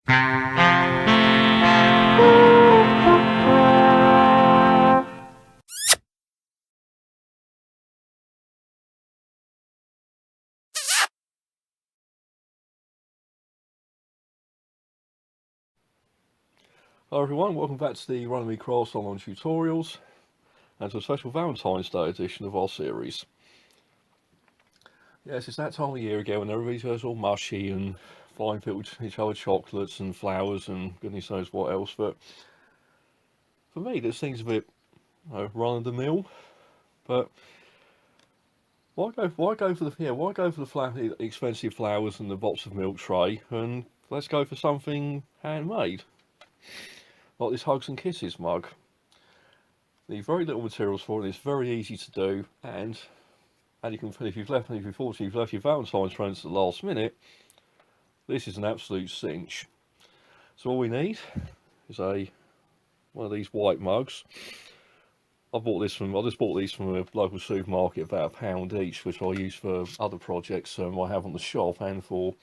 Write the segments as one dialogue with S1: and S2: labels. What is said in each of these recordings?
S1: Hello everyone, welcome back to the Runnymede Crafts online tutorials and to a special Valentine's Day edition of our series. Yes, it's that time of year again when everybody goes all mushy and flying each other chocolates and flowers and goodness knows what else, but for me this thing's a bit run of the mill. But why go for the expensive flowers and the box of milk tray, and let's go for something handmade, like this Hugs and Kisses mug. Need very little materials for it. It's very easy to do, and you can, if you've left your Valentine's friends at the last minute, this is an absolute cinch. So all we need is one of these white mugs. I just bought these from a local supermarket, about £1 each, which I use for other projects I have on the shop and for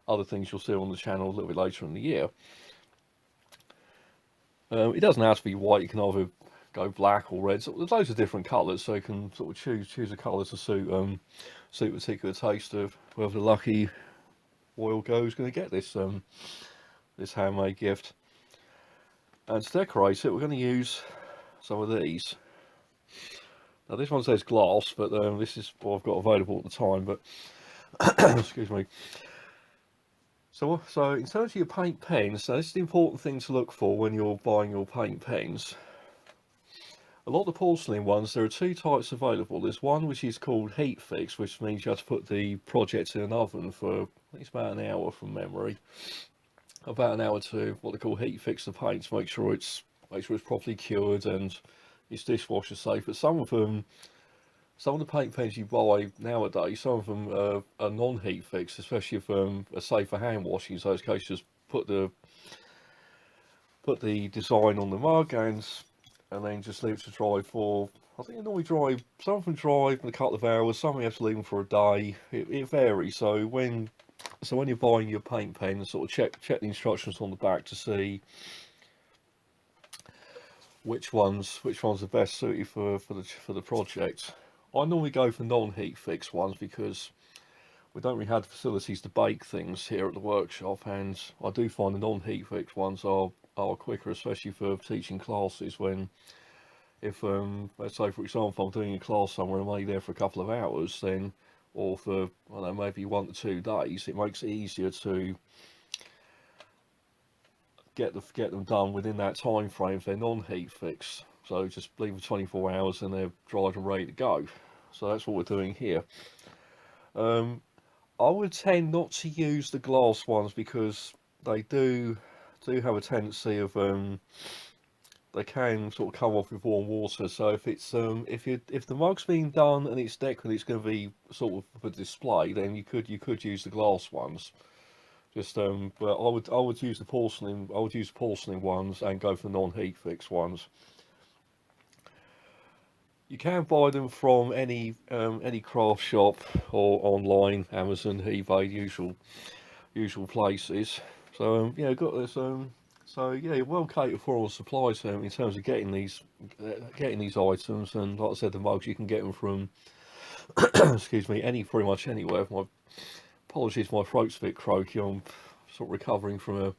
S1: other things you'll see on the channel a little bit later in the year. It doesn't have to be white. You can either go black or red. So there's loads of different colours, so you can sort of choose a colour to suit a particular taste of whoever the lucky royal goes going to get this this handmade gift. And to decorate it, we're going to use some of these. Now this one says glass, but this is what I've got available at the time. But excuse me. So in terms of your paint pens, now this is the important thing to look for when you're buying your paint pens. A lot of the porcelain ones, there are two types available. There's one which is called heat fix, which means you have to put the project in an oven for, I think it's about an hour from memory. About an hour to what they call heat fix the paint to make sure it's properly cured and it's dishwasher safe. But some of the paint pens you buy nowadays, some of them are non-heat fix, especially if are safe for hand washing. In those cases, just put the design on the mug and then just leave it to dry for, I think they normally dry, some of them dry in a couple of hours, some you have to leave them for a day. It varies. So when you're buying your paint pens, sort of check the instructions on the back to see which ones are best suited for the project. I normally go for non-heat fix ones because we don't really have the facilities to bake things here at the workshop, and I do find the non-heat fix ones are quicker, especially for teaching classes. When if let's say for example I'm doing a class somewhere and I'm only there for a couple of hours, then, or for, I don't know, maybe 1 to 2 days, it makes it easier to get them done within that time frame if they're non-heat fix. So just leave them 24 hours and they're dried and ready to go. So that's what we're doing here. I would tend not to use the glass ones because they do have a tendency of they can sort of come off with warm water. So if it's if the mug's being done and it's decorated, it's going to be sort of for display, then you could use the glass ones. Just but I would use the porcelain. I would use porcelain ones and go for non-heat fix ones. You can buy them from any craft shop or online, Amazon, eBay, usual places. So yeah, got this. So yeah, well catered for on supply in terms of getting these items. And like I said, the mugs you can get them from excuse me, pretty much anywhere. My apologies, my throat's a bit croaky. I'm sort of recovering from a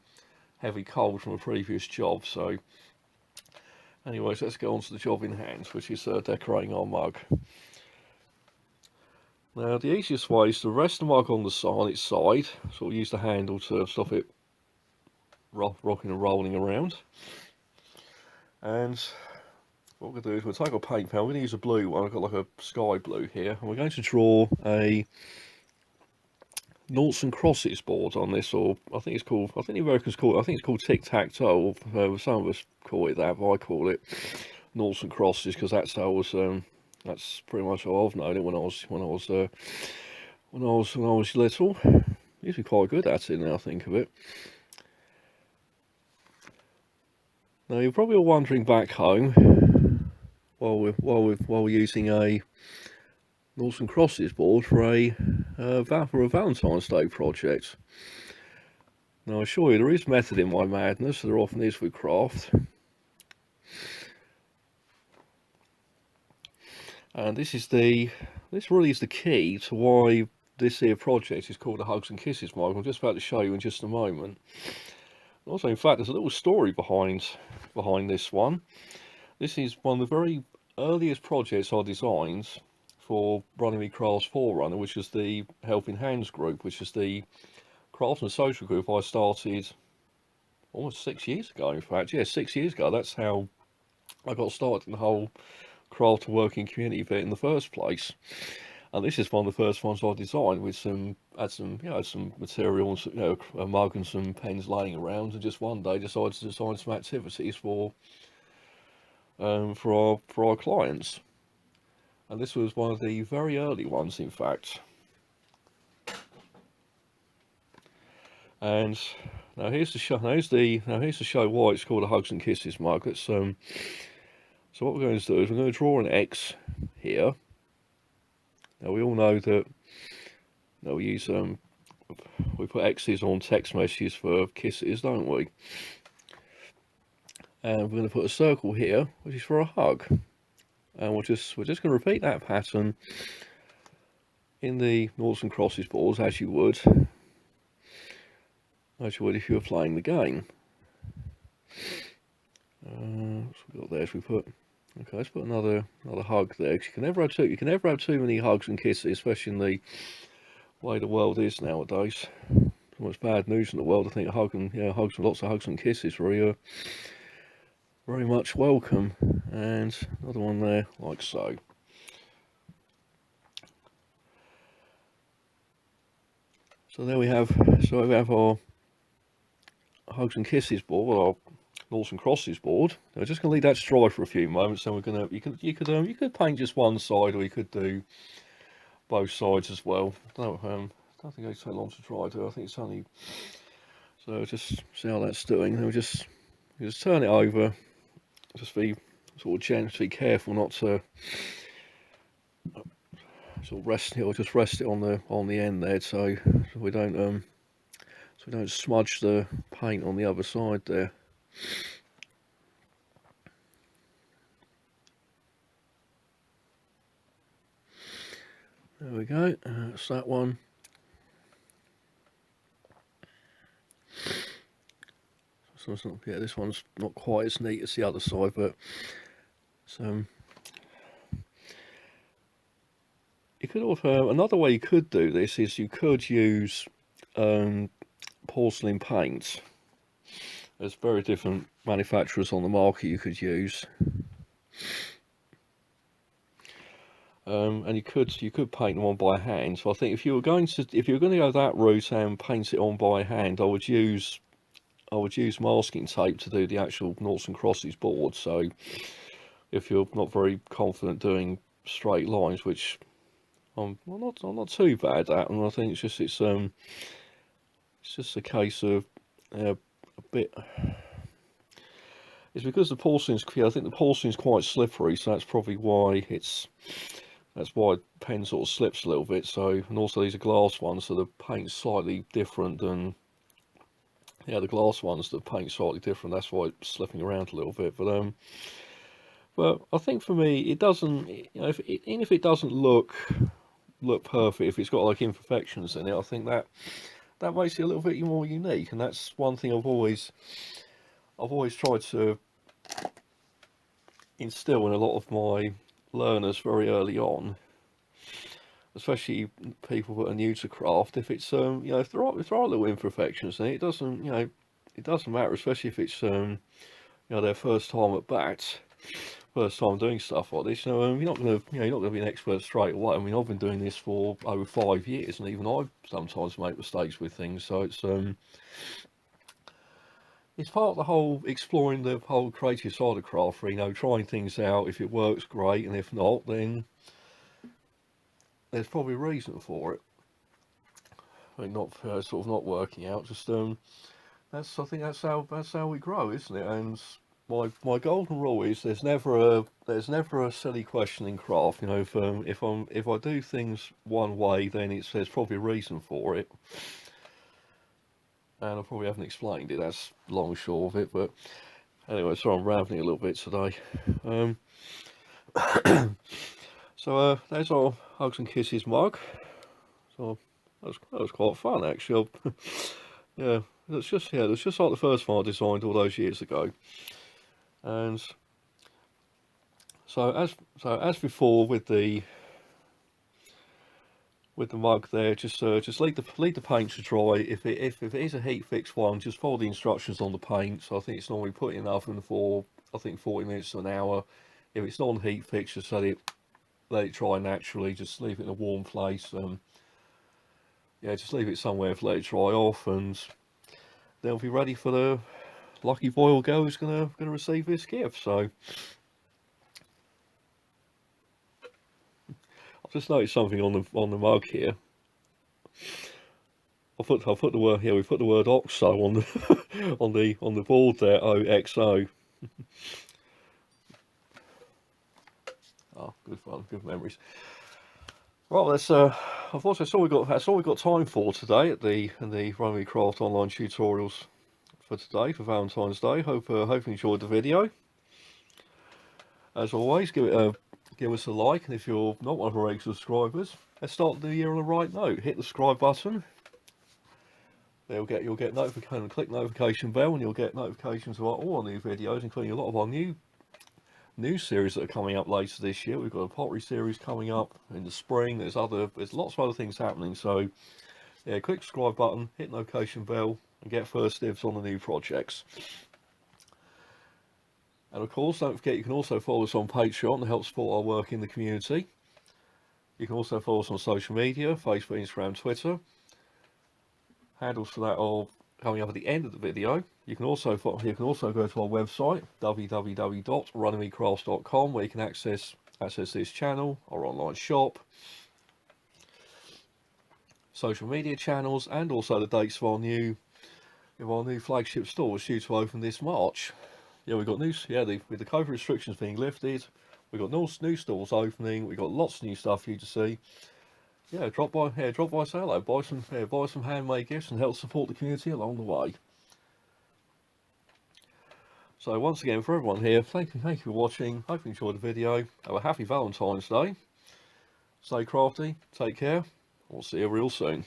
S1: heavy cold from a previous job. So anyways, let's get on to the job in hand, which is decorating our mug. Now the easiest way is to rest the mug on its side, sort of use the handle to stop it rocking and rolling around. And what we're going to do is we'll take our paint pen. We're going to use a blue one. I've got like a sky blue here, and we're going to draw a noughts and crosses board on this, or I think the Americans call it, I think it's called tic-tac-toe, or some of us call it that, but I call it noughts and crosses because that's how I was, that's pretty much how I've known it when I was little. Used to be quite good at it now I think of it. Now you're probably all wondering back home while we're using a noughts and crosses board for a Valentine's Day project. Now I assure you there is method in my madness, there often is with craft. And this really is the key to why this here project is called a Hugs and Kisses mug. I'm just about to show you in just a moment. Also, in fact, there's a little story behind this one. This is one of the very earliest projects I designed for Runnymede Crafts Forerunner, which is the Helping Hands group, which is the craft and social group I started almost 6 years ago. In fact, yeah, 6 years ago. That's how I got started in the whole craft and working community bit in the first place. And this is one of the first ones I designed with some materials, a mug and some pens laying around, and just one day decided to design some activities for our clients. And this was one of the very early ones, in fact. And now here's to show why it's called a Hugs and Kisses mug. So what we're going to do is we're going to draw an X here. Now we all know that we put X's on text messages for kisses, don't we? And we're going to put a circle here, which is for a hug. And we're just going to repeat that pattern in the noughts and crosses boards as you would if you were playing the game. So we got there. Okay, let's put another hug there. You can never have too many hugs and kisses, especially in the way the world is nowadays. So much bad news in the world. I think lots of hugs and kisses very much welcome. And another one there, like so. So there we have. So we have our Hugs and Kisses board, our noughts and crosses board. Now we're just going to leave that to dry for a few moments. So you could paint just one side, or you could do both sides as well. I don't think it takes so long to dry. I think it's only. So just see how that's doing. Then we just turn it over. Just be sort of gently careful not to sort of rest it, or just rest it on the end there, so we don't smudge the paint on the other side there. There we go. That's that one. So it's not, yeah, this one's not quite as neat as the other side, but so you could also another way you could do this is you could use porcelain paint. There's very different manufacturers on the market you could use. And you could paint them on by hand. So I think if you were going to go that route and paint it on by hand, I would use masking tape to do the actual noughts and crosses board. So if you're not very confident doing straight lines, which I'm not too bad at, and I think it's just a case of a bit. It's because the porcelain's, I think the porcelain's quite slippery, so that's probably why the pen sort of slips a little bit. So, and also these are glass ones, so the paint's slightly different than, the glass ones, the paint's slightly different. That's why it's slipping around a little bit. But I think for me, it doesn't, even if it doesn't look perfect, if it's got like imperfections in it, I think that makes it a little bit more unique. And that's one thing I've always tried to instill in a lot of my learners very early on, especially people that are new to craft. If it's if there are little imperfections in it, it doesn't matter, especially if it's their first time at bat, first time doing stuff like this. You're not going to be an expert straight away. I mean, I've been doing this for over 5 years, and even I sometimes make mistakes with things. So it's part of the whole exploring the whole creative side of craft, trying things out. If it works, great, and if not, then there's probably a reason for it. I mean, not sort of not working out. Just I think that's how we grow, isn't it? And my golden rule is there's never a silly question in craft. If I do things one way, then there's probably a reason for it. and I probably haven't explained it. That's long and short of it. But anyway, so I'm rambling a little bit today. Um, so there's our Hugs and Kisses mug. So that was quite fun actually. Yeah, that's just like the first one I designed all those years ago. And so as before with the mug there, just leave the paint to dry. If it is a heat fixed one, just follow the instructions on the paint. So I think it's normally put in the oven for, I think, 40 minutes to an hour. If it's not heat fixed, just let it dry naturally. Just leave it in a warm place. Yeah, just leave it somewhere to let it dry off, and then we'll be ready for the lucky boy or girl who's gonna receive this gift. So I've just noticed something on the mug here. I put the word, yeah, we put the word OXO on the on the board there, OXO. Oh, good fun, good memories. Right, unfortunately that's all we got time for today at the Runnymede Craft online tutorials for today, for Valentine's Day. Hope you enjoyed the video. As always, give us a like, and if you're not one of our regular subscribers, let's start the year on the right note. Hit the subscribe button. You'll get notification, click notification bell, and you'll get notifications about all our new videos, including a lot of our new series that are coming up later this year. We've got a pottery series coming up in the spring. There's lots of other things happening. So yeah, click subscribe button, hit notification bell, and get first dibs on the new projects. And of course, don't forget you can also follow us on Patreon to help support our work in the community. You can also follow us on social media, Facebook, Instagram, Twitter. Handles for that are coming up at the end of the video. You can also go to our website, www.runnymedecrafts.com, where you can access this channel, our online shop, social media channels, and also the dates of our new flagship store, which is due to open this March. Yeah, we've got with the COVID restrictions being lifted, we've got new stores opening. We've got lots of new stuff for you to see. Yeah, drop by, say hello, buy some handmade gifts, and help support the community along the way. So once again, for everyone here, thank you for watching. Hope you enjoyed the video. Have a happy Valentine's Day. Stay crafty, take care. We'll see you real soon.